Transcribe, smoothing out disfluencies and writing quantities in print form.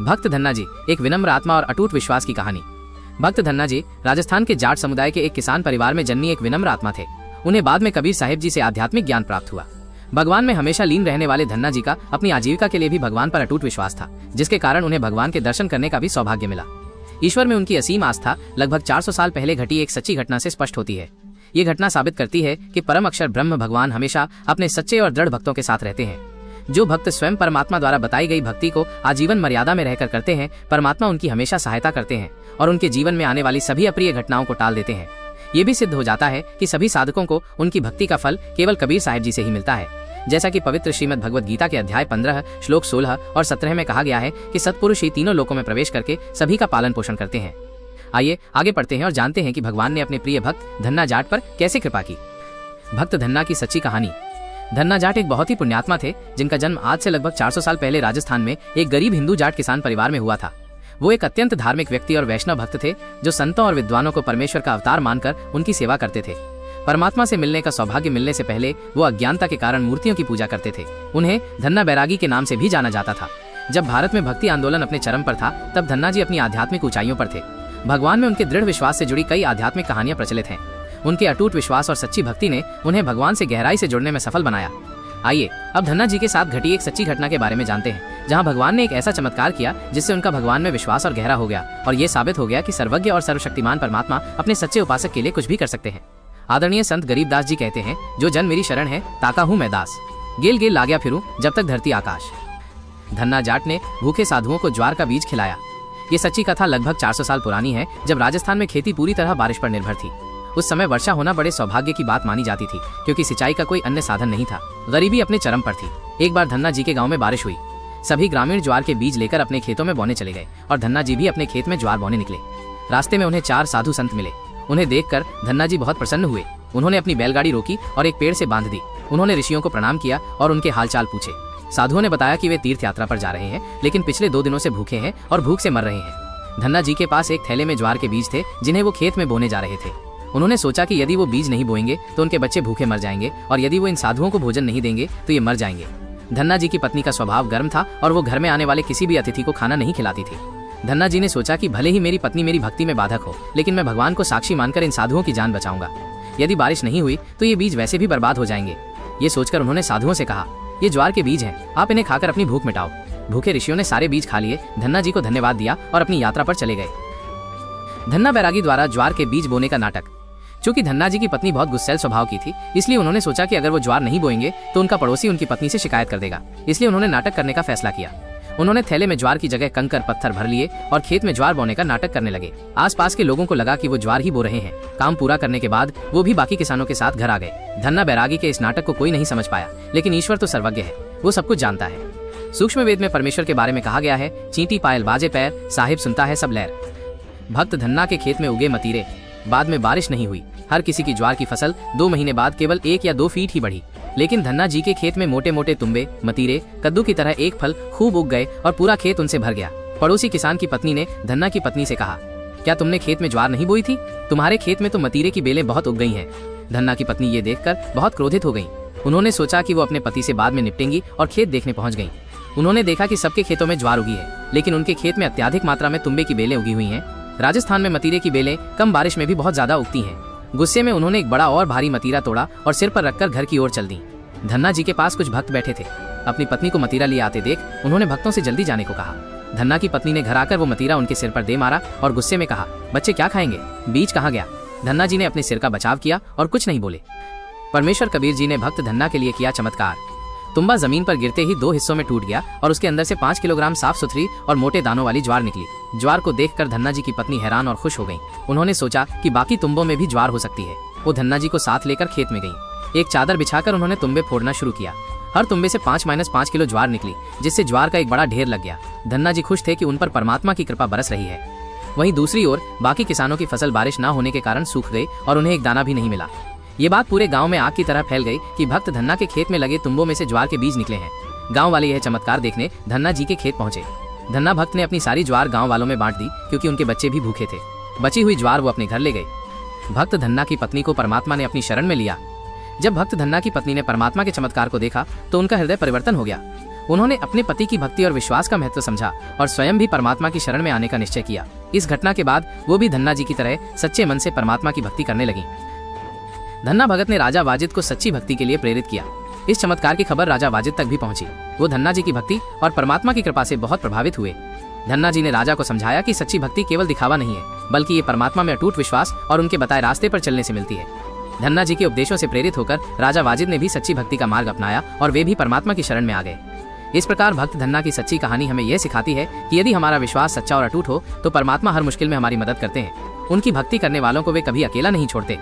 भक्त धन्ना जी, एक विनम्र आत्मा और अटूट विश्वास की कहानी। भक्त धन्ना जी राजस्थान के जाट समुदाय के एक किसान परिवार में जन्मी एक विनम्र आत्मा थे। उन्हें बाद में कबीर साहिब जी से आध्यात्मिक ज्ञान प्राप्त हुआ। भगवान में हमेशा लीन रहने वाले धन्ना जी का अपनी आजीविका के लिए भी भगवान पर अटूट विश्वास था, जिसके कारण उन्हें भगवान के दर्शन करने का भी सौभाग्य मिला। ईश्वर में उनकी असीम आस्था लगभग 400 साल पहले घटी एक सच्ची घटना से स्पष्ट होती है। ये घटना साबित करती है कि परम अक्षर ब्रह्म भगवान हमेशा अपने सच्चे और दृढ़ भक्तों के साथ रहते हैं। जो भक्त स्वयं परमात्मा द्वारा बताई गई भक्ति को आजीवन मर्यादा में रहकर करते हैं, परमात्मा उनकी हमेशा सहायता करते हैं और उनके जीवन में आने वाली सभी अप्रिय घटनाओं को टाल देते हैं। ये भी सिद्ध हो जाता है कि सभी साधकों को उनकी भक्ति का फल केवल कबीर साहिब जी से ही मिलता है। जैसा कि पवित्र श्रीमद् भगवद गीता के अध्याय 15 श्लोक 16 और 17 में कहा गया है कि सत्पुरुष ही तीनों लोकों में प्रवेश करके सभी का पालन पोषण करते हैं। आइए आगे पढ़ते हैं और जानते हैं कि भगवान ने अपने प्रिय भक्त धन्ना जाट पर कैसे कृपा की। भक्त धन्ना की सच्ची कहानी। धन्ना जाट एक बहुत ही पुण्यात्मा थे, जिनका जन्म आज से लगभग 400 साल पहले राजस्थान में एक गरीब हिंदू जाट किसान परिवार में हुआ था। वो एक अत्यंत धार्मिक व्यक्ति और वैष्णव भक्त थे, जो संतों और विद्वानों को परमेश्वर का अवतार मानकर उनकी सेवा करते थे। परमात्मा से मिलने का सौभाग्य मिलने से पहले वो अज्ञानता के कारण मूर्तियों की पूजा करते थे। उन्हें धन्ना बैरागी के नाम से भी जाना जाता था। जब भारत में भक्ति आंदोलन अपने चरम पर था, तब धन्ना जी अपनी आध्यात्मिक ऊंचाइयों पर थे। भगवान में उनके दृढ़ विश्वास से जुड़ी कई आध्यात्मिक कहानियां प्रचलित हैं। उनके अटूट विश्वास और सच्ची भक्ति ने उन्हें भगवान से गहराई से जुड़ने में सफल बनाया। आइए अब धन्ना जी के साथ घटी एक सच्ची घटना के बारे में जानते हैं, जहां भगवान ने एक ऐसा चमत्कार किया जिससे उनका भगवान में विश्वास और गहरा हो गया और ये साबित हो गया कि सर्वज्ञ और सर्वशक्तिमान परमात्मा अपने सच्चे उपासक के लिए कुछ भी कर सकते हैं। आदरणीय संत गरीबदास जी कहते हैं, जो जन मेरी शरण है ताका हूँ मैं दास, गेल गेल लागया फिरूं जब तक धरती आकाश। धन्ना जाट ने भूखे साधुओं को ज्वार का बीज खिलाया। ये सच्ची कथा लगभग 400 साल पुरानी है, जब राजस्थान में खेती पूरी तरह बारिश पर निर्भर थी। उस समय वर्षा होना बड़े सौभाग्य की बात मानी जाती थी, क्योंकि सिंचाई का कोई अन्य साधन नहीं था। गरीबी अपने चरम पर थी। एक बार धन्ना जी के गांव में बारिश हुई। सभी ग्रामीण ज्वार के बीज लेकर अपने खेतों में बोने चले गए और धन्ना जी भी अपने खेत में ज्वार बोने निकले। रास्ते में उन्हें 4 साधु संत मिले। उन्हें देखकर धन्ना जी बहुत प्रसन्न हुए। उन्होंने अपनी बैलगाड़ी रोकी और एक पेड़ से बांध दी। उन्होंने ऋषियों को प्रणाम किया और उनके हालचाल पूछे। साधुओं ने बताया कि वे तीर्थ यात्रा पर जा रहे हैं, लेकिन पिछले 2 दिनों से भूखे हैं और भूख से मर रहे हैं। धन्ना जी के पास एक थैले में ज्वार के बीज थे, जिन्हें वो खेत में बोने जा रहे थे। उन्होंने सोचा कि यदि वो बीज नहीं बोएंगे तो उनके बच्चे भूखे मर जाएंगे, और यदि वो इन साधुओं को भोजन नहीं देंगे तो ये मर जाएंगे। धन्ना जी की पत्नी का स्वभाव गर्म था और वो घर में आने वाले किसी भी अतिथि को खाना नहीं खिलाती थी। धन्ना जी ने सोचा कि भले ही मेरी पत्नी मेरी भक्ति में बाधक हो, लेकिन मैं भगवान को साक्षी मानकर इन साधुओं की जान बचाऊंगा। यदि बारिश नहीं हुई तो ये बीज वैसे भी बर्बाद हो जाएंगे। ये सोचकर उन्होंने साधुओं से कहा, ये ज्वार के बीज हैं, आप इन्हें खाकर अपनी भूख मिटाओ। भूखे ऋषियों ने सारे बीज खा लिए, धन्ना जी को धन्यवाद दिया और अपनी यात्रा पर चले गए। धन्ना बैरागी द्वारा ज्वार के बीज बोने का नाटक। चूंकि धन्ना जी की पत्नी बहुत गुस्सैल स्वभाव की थी, इसलिए उन्होंने सोचा कि अगर वो ज्वार नहीं बोएंगे तो उनका पड़ोसी उनकी पत्नी से शिकायत कर देगा। इसलिए उन्होंने नाटक करने का फैसला किया। उन्होंने थैले में ज्वार की जगह कंकर पत्थर भर लिए और खेत में ज्वार बोने का नाटक करने लगे। आसपास के लोगों को लगा कि वो ज्वार ही बो रहे हैं। काम पूरा करने के बाद वो भी बाकी किसानों के साथ घर आ गए। धन्ना बैरागी के इस नाटक को कोई नहीं समझ पाया, लेकिन ईश्वर तो सर्वज्ञ है, वो सब कुछ जानता है। सूक्ष्म वेद में परमेश्वर के बारे में कहा गया है, चींटी पायल बाजे पैर, साहिब सुनता है सब लहर। भक्त धन्ना के खेत में उगे मतीरे। बाद में बारिश नहीं हुई। हर किसी की ज्वार की फसल 2 महीने बाद केवल 1 या 2 फीट ही बढ़ी, लेकिन धन्ना जी के खेत में मोटे मोटे तुम्बे, मतीरे, कद्दू की तरह एक फल खूब उग गए और पूरा खेत उनसे भर गया। पड़ोसी किसान की पत्नी ने धन्ना की पत्नी से कहा, क्या तुमने खेत में ज्वार नहीं बोई थी? तुम्हारे खेत में तो मतीरे की बेलें बहुत उग गई हैं। धन्ना की पत्नी ये देखकर बहुत क्रोधित हो गई। उन्होंने सोचा कि वो अपने पति से बाद में निपटेंगी और खेत देखने पहुंच गई। उन्होंने देखा कि सबके खेतों में ज्वार उगी है, लेकिन उनके खेत में अत्यधिक मात्रा में तुम्बे की बेलें उगी हुई हैं। राजस्थान में मतीरे की बेलें कम बारिश में भी बहुत ज्यादा उगती हैं। गुस्से में उन्होंने एक बड़ा और भारी मतीरा तोड़ा और सिर पर रखकर घर की ओर चल दी। धन्ना जी के पास कुछ भक्त बैठे थे। अपनी पत्नी को मतीरा लिए आते देख उन्होंने भक्तों से जल्दी जाने को कहा। धन्ना की पत्नी ने घर आकर वो मतीरा उनके सिर पर दे मारा और गुस्से में कहा, बच्चे क्या खाएंगे? बीज कहाँ गया? धन्ना जी ने अपने सिर का बचाव किया और कुछ नहीं बोले। परमेश्वर कबीर जी ने भक्त धन्ना के लिए किया चमत्कार। तुम्बा जमीन पर गिरते ही 2 हिस्सों में टूट गया और उसके अंदर से 5 किलोग्राम साफ सुथरी और मोटे दानों वाली ज्वार निकली। ज्वार को देखकर धन्ना जी की पत्नी हैरान और खुश हो गई। उन्होंने सोचा कि बाकी तुम्बों में भी ज्वार हो सकती है। वो धन्ना जी को साथ लेकर खेत में गई। एक चादर बिछाकर उन्होंने तुम्बे फोड़ना शुरू किया। हर तुम्बे से 5-5 किलो ज्वार निकली, जिससे ज्वार का एक बड़ा ढेर लग गया। धन्ना जी खुश थे कि उन पर परमात्मा की कृपा बरस रही है। वहीं दूसरी ओर बाकी किसानों की फसल बारिश न होने के कारण सूख गई और उन्हें एक दाना भी नहीं मिला। ये बात पूरे गांव में आग की तरह फैल गई कि भक्त धन्ना के खेत में लगे तुम्बों में से ज्वार के बीज निकले हैं। गांव वाले यह चमत्कार देखने धन्ना जी के खेत पहुंचे। धन्ना भक्त ने अपनी सारी ज्वार गांव वालों में बांट दी, क्योंकि उनके बच्चे भी भूखे थे। बची हुई ज्वार वो अपने घर ले गए। भक्त धन्ना की पत्नी को परमात्मा ने अपनी शरण में लिया। जब भक्त धन्ना की पत्नी ने परमात्मा के चमत्कार को देखा तो उनका हृदय परिवर्तन हो गया। उन्होंने अपने पति की भक्ति और विश्वास का महत्व समझा और स्वयं भी परमात्मा की शरण में आने का निश्चय किया। इस घटना के बाद वो भी धन्ना जी की तरह सच्चे मन से परमात्मा की भक्ति करने लगी। धन्ना भगत ने राजा वाजिद को सच्ची भक्ति के लिए प्रेरित किया। इस चमत्कार की खबर राजा वाजिद तक भी पहुंची। वो धन्ना जी की भक्ति और परमात्मा की कृपा से बहुत प्रभावित हुए। धन्ना जी ने राजा को समझाया कि सच्ची भक्ति केवल दिखावा नहीं है, बल्कि ये परमात्मा में अटूट विश्वास और उनके बताए रास्ते पर चलने से मिलती है। धन्ना जी के उपदेशों से प्रेरित होकर राजा वाजिद ने भी सच्ची भक्ति का मार्ग अपनाया और वे भी परमात्मा की शरण में आ गए। इस प्रकार भक्त धन्ना की सच्ची कहानी हमें यह सिखाती है कि यदि हमारा विश्वास सच्चा और अटूट हो तो परमात्मा हर मुश्किल में हमारी मदद करते हैं। उनकी भक्ति करने वालों को वे कभी अकेला नहीं छोड़ते।